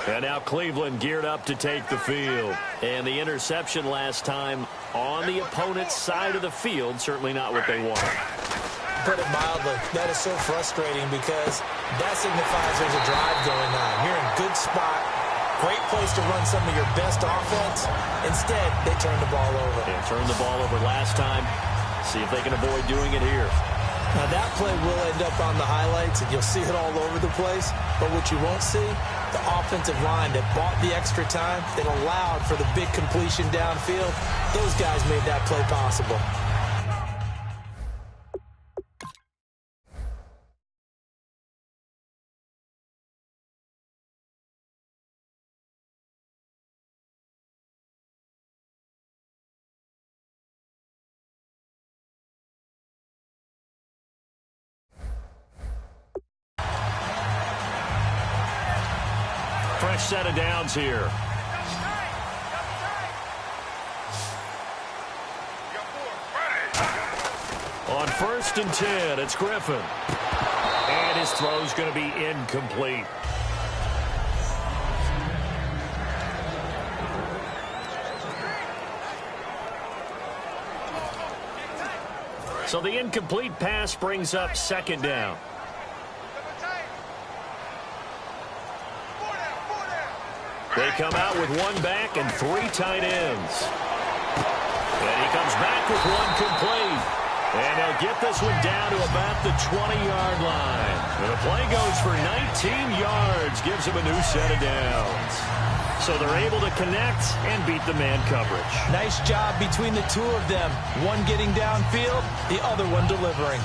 And now Cleveland geared up to take the field. And the interception last time on the opponent's side of the field, certainly not what they wanted. Put it mildly, that is so frustrating because that signifies there's a drive going on. You're in a good spot, great place to run some of your best offense. Instead, they turn the ball over. They turned the ball over last time. See if they can avoid doing it here. Now, that play will end up on the highlights, and you'll see it all over the place. But what you won't see, the offensive line that bought the extra time, that allowed for the big completion downfield, those guys made that play possible. Fresh set of downs here. On 1st and 10, it's Griffin. And his throw's going to be incomplete. So the incomplete pass brings up 2nd down. They come out with 1 back and 3 tight ends. And he comes back with 1 complete. And he'll get this one down to about the 20-yard line. And the play goes for 19 yards, gives him a new set of downs. So they're able to connect and beat the man coverage. Nice job between the two of them. One getting downfield, the other one delivering.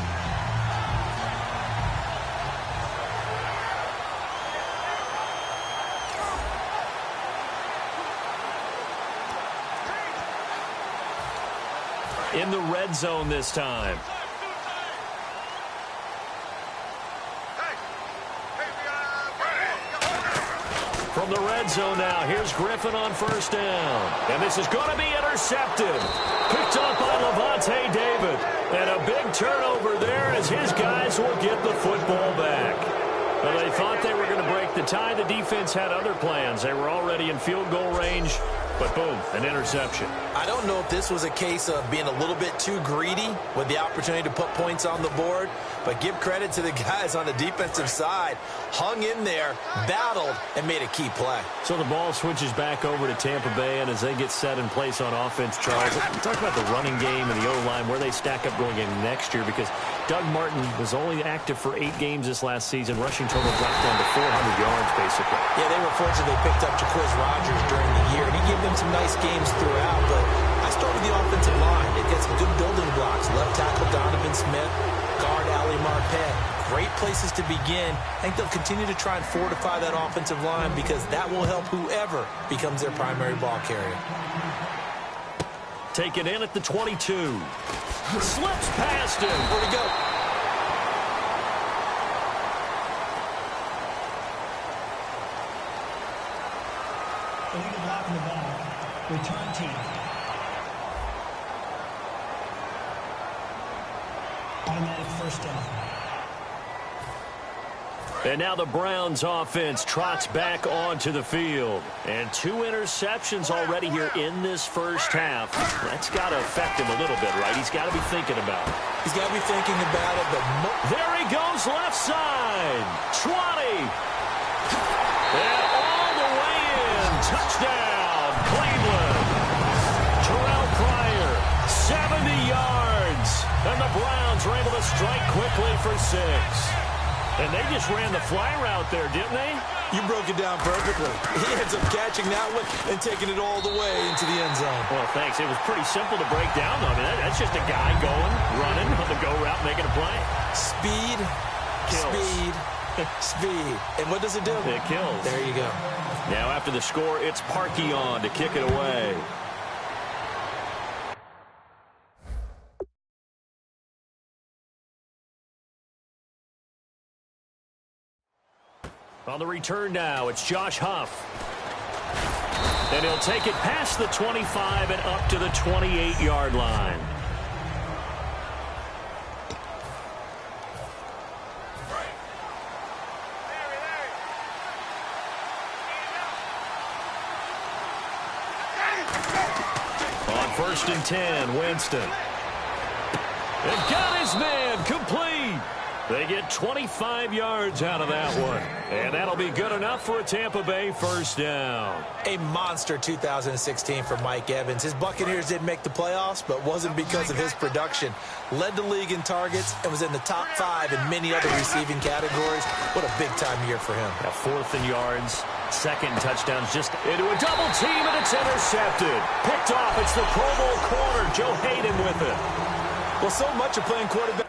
In the red zone this time. From the red zone now, here's Griffin on 1st down. And this is going to be intercepted. Picked up by Levante David. And a big turnover there as his guys will get the football back. Well, they thought they were going to break the tie. The defense had other plans. They were already in field goal range. But boom, an interception. I don't know if this was a case of being a little bit too greedy with the opportunity to put points on the board, but give credit to the guys on the defensive side. Hung in there, battled, and made a key play. So the ball switches back over to Tampa Bay, and as they get set in place on offense, Charles, talk about the running game and the O-line, where they stack up going into next year, because Doug Martin was only active for 8 games this last season. Rushing total dropped down to 400 yards, basically. Yeah, they were fortunate they picked up Ja'Quiz Rodgers during the year, and he gave them some nice games throughout, but I start with the offensive line. They've got some good building blocks. Left tackle Donovan Smith, guard Ali Marpet. Great places to begin. I think they'll continue to try and fortify that offensive line because that will help whoever becomes their primary ball carrier. Taken in at the 22. Slips past him. Where'd he go? Illegal block in the ball. Return team. Automatic 1st down. And now the Browns offense trots back onto the field. And 2 interceptions already here in this first half. That's got to affect him a little bit, right? He's got to be thinking about it. He's got to be thinking about it, but there he goes, left side. 20. And all the way in. Touchdown, Cleveland. Terrell Pryor, 70 yards. And the Browns are able to strike quickly for 6. And they just ran the fly route there, didn't they? You broke it down perfectly. He ends up catching that one and taking it all the way into the end zone. Well, thanks. It was pretty simple to break down, though. I mean, that's just a guy going, running on the go route, making a play. Speed, kills. Speed, speed. And what does it do? It kills. There you go. Now, after the score, it's Parkey on to kick it away. On the return now, it's Josh Huff. And he'll take it past the 25 and up to the 28-yard line. first and 10, Winston. And got his man complete. They get 25 yards out of that one. And that'll be good enough for a Tampa Bay first down. A monster 2016 for Mike Evans. His Buccaneers didn't make the playoffs, but wasn't because of his production. Led the league in targets and was in the top 5 in many other receiving categories. What a big-time year for him. Now, fourth in yards, second touchdowns, just into a double team, and it's intercepted. Picked off. It's the Pro Bowl corner, Joe Hayden, with it. Well, so much of playing quarterback.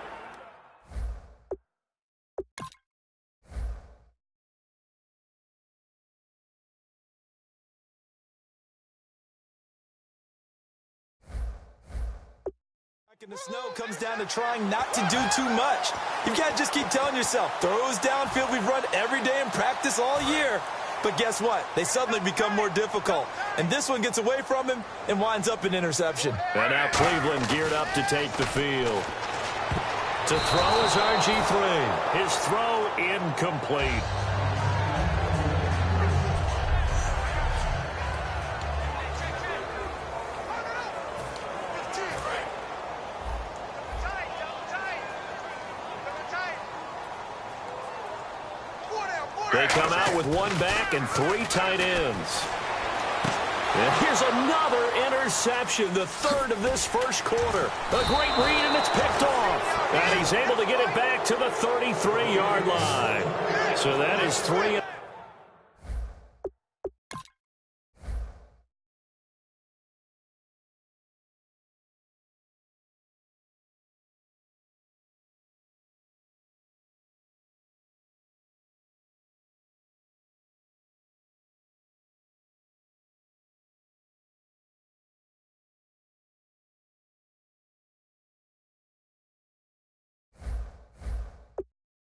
In the snow comes down to trying not to do too much. You've got to just keep telling yourself, throws downfield we've run every day in practice all year. But guess what? They suddenly become more difficult. And this one gets away from him and winds up an interception. And now Cleveland geared up to take the field. To throw is RG3. His throw incomplete. They come out with one back and 3 tight ends. And here's another interception, the third of this first quarter. A great read, and it's picked off. And he's able to get it back to the 33-yard line. So that is 3.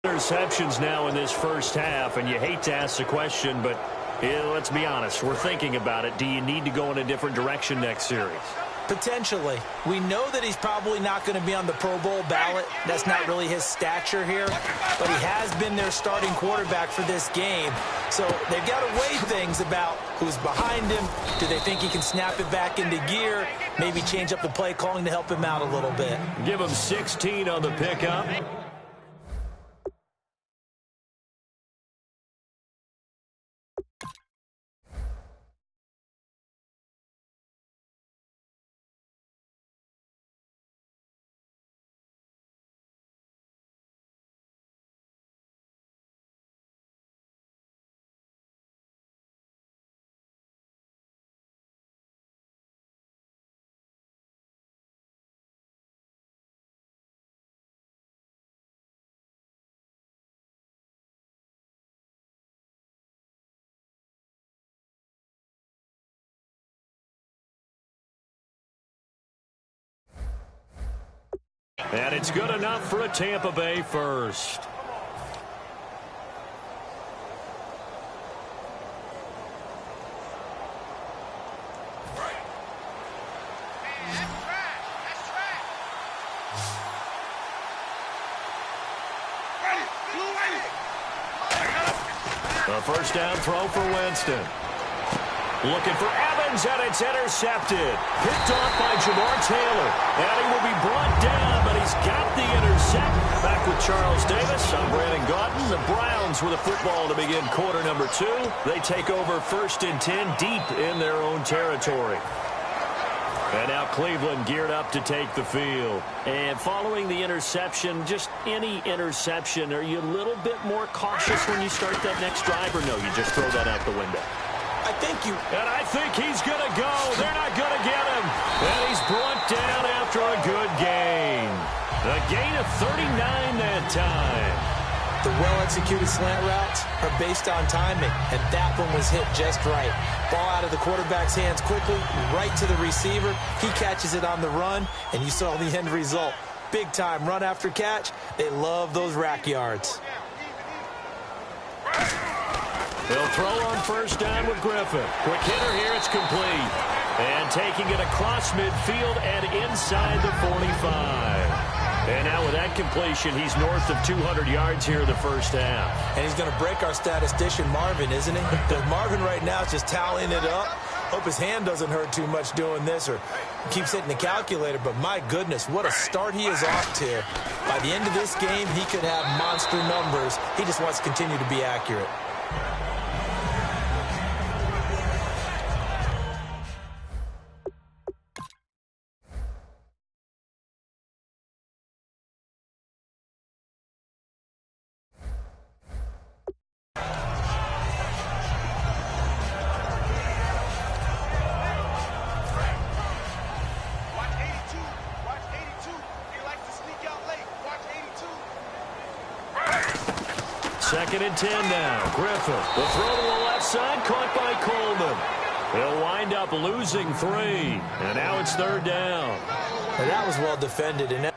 Interceptions now in this first half, and you hate to ask the question, but let's be honest, we're thinking about it. Do you need to go in a different direction next series? Potentially. We know that he's probably not going to be on the Pro Bowl ballot. That's not really his stature here, but he has been their starting quarterback for this game. So they've got to weigh things about who's behind him. Do they think he can snap it back into gear? Maybe change up the play calling to help him out a little bit. Give him 16 on the pickup. And it's good enough for a Tampa Bay first. A first down throw for Winston. Looking for Evans, and it's intercepted. Picked off by Jamar Taylor. And he will be brought down, but he's got the intercept. Back with Charles Davis. I'm Brandon Gaudin. The Browns with the football to begin quarter number 2. They take over first and 10 deep in their own territory. And now Cleveland geared up to take the field. And following the interception, just any interception, are you a little bit more cautious when you start that next drive, or no, you just throw that out the window? And I think he's going to go. They're not going to get him. And he's brought down after a good gain. A gain of 39 that time. The well-executed slant routes are based on timing, and that one was hit just right. Ball out of the quarterback's hands quickly, right to the receiver. He catches it on the run, and you saw the end result. Big-time run after catch. They love those rack yards. They'll throw on first down with Griffin. Quick hitter here, it's complete. And taking it across midfield and inside the 45. And now with that completion, he's north of 200 yards here in the first half. And he's going to break our statistician Marvin, isn't he? Because Marvin right now is just tallying it up. Hope his hand doesn't hurt too much doing this or keeps hitting the calculator, but my goodness, what a start he is off to. By the end of this game, he could have monster numbers. He just wants to continue to be accurate. Second and 10 now. Griffin. The throw to the left side, caught by Coleman. He'll wind up losing 3. And now it's third down. And that was well defended. And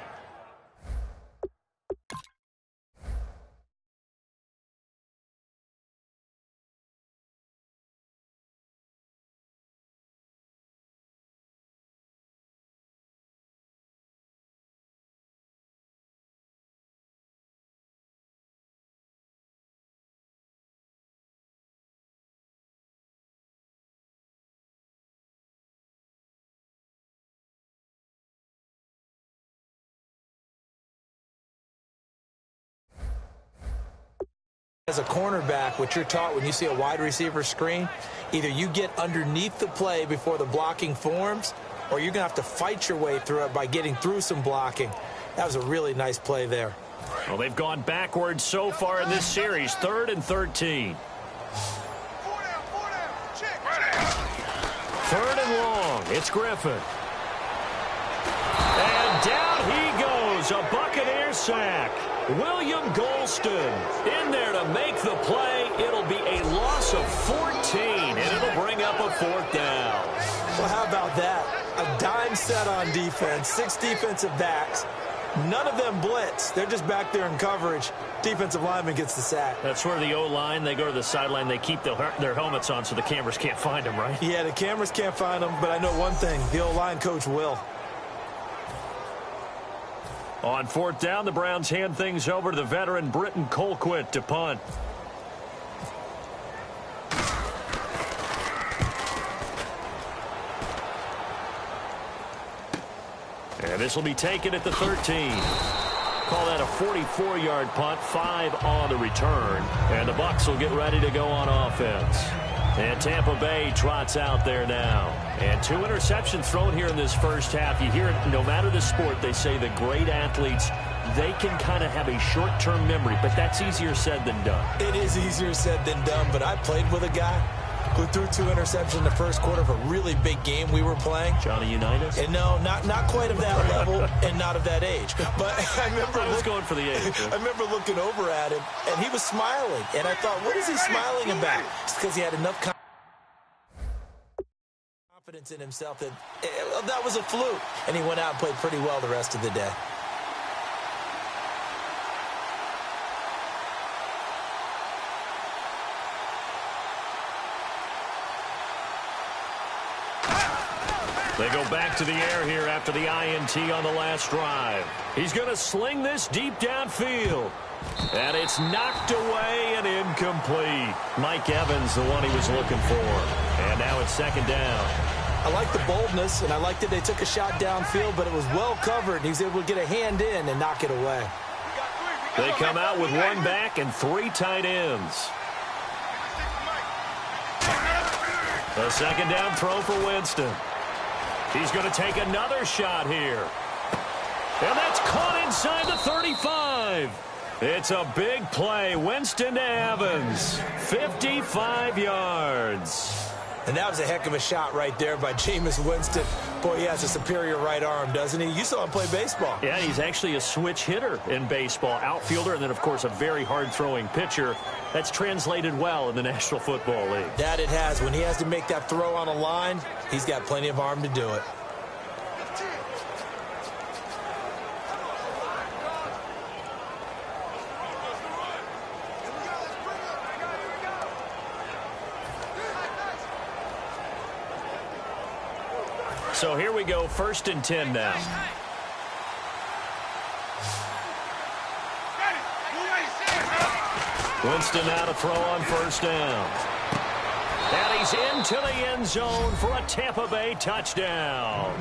as a cornerback, what you're taught when you see a wide receiver screen, either you get underneath the play before the blocking forms, or you're going to have to fight your way through it by getting through some blocking. That was a really nice play there. Well, they've gone backwards so far in this series. 3rd and 13. 3rd and long. It's Griffin. And down he goes. A Buccaneer sack. William Golston in there to make the play. It'll be a loss of 14, and it'll bring up a 4th down. Well, how about that? A dime set on defense, 6 defensive backs. None of them blitz. They're just back there in coverage. Defensive lineman gets the sack. That's where the O-line, they go to the sideline, they keep their helmets on so the cameras can't find them, right? Yeah, the cameras can't find them, but I know one thing. The O-line coach will. On 4th down, the Browns hand things over to the veteran Britton Colquitt to punt. And this will be taken at the 13. Call that a 44-yard punt, 5 on the return. And the Bucs will get ready to go on offense. And Tampa Bay trots out there now. And 2 interceptions thrown here in this first half. You hear it, no matter the sport, they say the great athletes, they can kind of have a short-term memory, but that's easier said than done. It is easier said than done, but I played with a guy who threw 2 interceptions in the first quarter of a really big game we were playing. Johnny Unitas? And no, not quite of that level and not of that age. But I remember I was going for the age. I remember looking over at him, and he was smiling. And I thought, what is he smiling about? It's because he had enough confidence in himself that was a fluke. And he went out and played pretty well the rest of the day. They go back to the air here after the INT on the last drive. He's going to sling this deep downfield. And it's knocked away and incomplete. Mike Evans, the one he was looking for. And now it's 2nd down. I like the boldness, and I like that they took a shot downfield, but it was well covered, and he was able to get a hand in and knock it away. They come out with 1 back and 3 tight ends. A 2nd down throw for Winston. He's going to take another shot here. And that's caught inside the 35. It's a big play. Winston to Evans. 55 yards. And that was a heck of a shot right there by Jameis Winston. Boy, he has a superior right arm, doesn't he? You saw him play baseball. Yeah, he's actually a switch hitter in baseball. Outfielder, and then, of course, a very hard-throwing pitcher. That's translated well in the National Football League. That it has. When he has to make that throw on a line, he's got plenty of arm to do it. So here we go, 1st and 10 now. Winston now to throw on 1st down. And he's into the end zone for a Tampa Bay touchdown.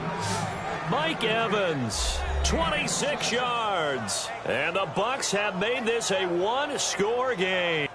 Mike Evans, 26 yards. And the Bucs have made this a one-score game.